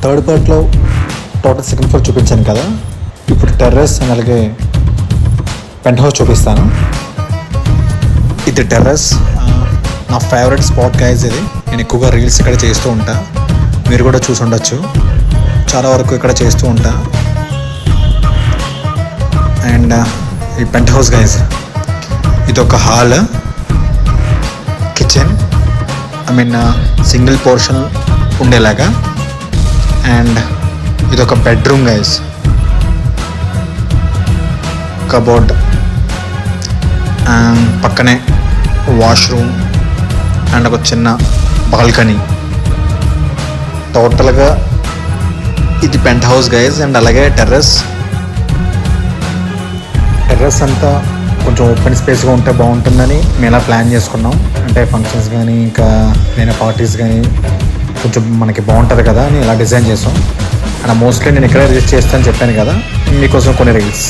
Third పార్ట్లో total second floor చూపించాను కదా, ఇప్పుడు టెర్రస్ అండ్ అలాగే పెంట్ హౌస్ చూపిస్తాను. ఇది టెర్రస్, నా ఫేవరెట్ స్పాట్ గైజ్. ఇది నేను ఎక్కువగా రీల్స్ ఇక్కడ చేస్తూ ఉంటా, మీరు కూడా చూసి ఉండొచ్చు. చాలా వరకు ఇక్కడ చేస్తూ ఉంటా. అండ్ ఈ పెంట్ హౌస్ గైజ్, ఇది ఒక హాల్, కిచెన్, సింగిల్ పోర్షన్ ఉండేలాగా. అండ్ ఇది ఒక బెడ్రూమ్ గైజ్, కబోర్డ్, అండ్ పక్కనే వాష్రూమ్ అండ్ ఒక చిన్న బాల్కనీ. టోటల్గా ఇది పెంట్ హౌస్ గైజ్. అండ్ అలాగే టెర్రస్ అంతా కొంచెం ఓపెన్ స్పేస్గా ఉంటే బాగుంటుందని మేము ఇలా ప్లాన్ చేసుకున్నాం. అంటే ఫంక్షన్స్ కానీ ఇంకా నేను పార్టీస్ కానీ కొంచెం మనకి బాగుంటుంది కదా అని ఇలా డిజైన్ చేసాం. అండ్ మోస్ట్లీ నేను ఇక్కడే రిజిస్టర్ చేస్తాను చెప్పాను కదా, మీకోసం కొన్ని రీల్స్.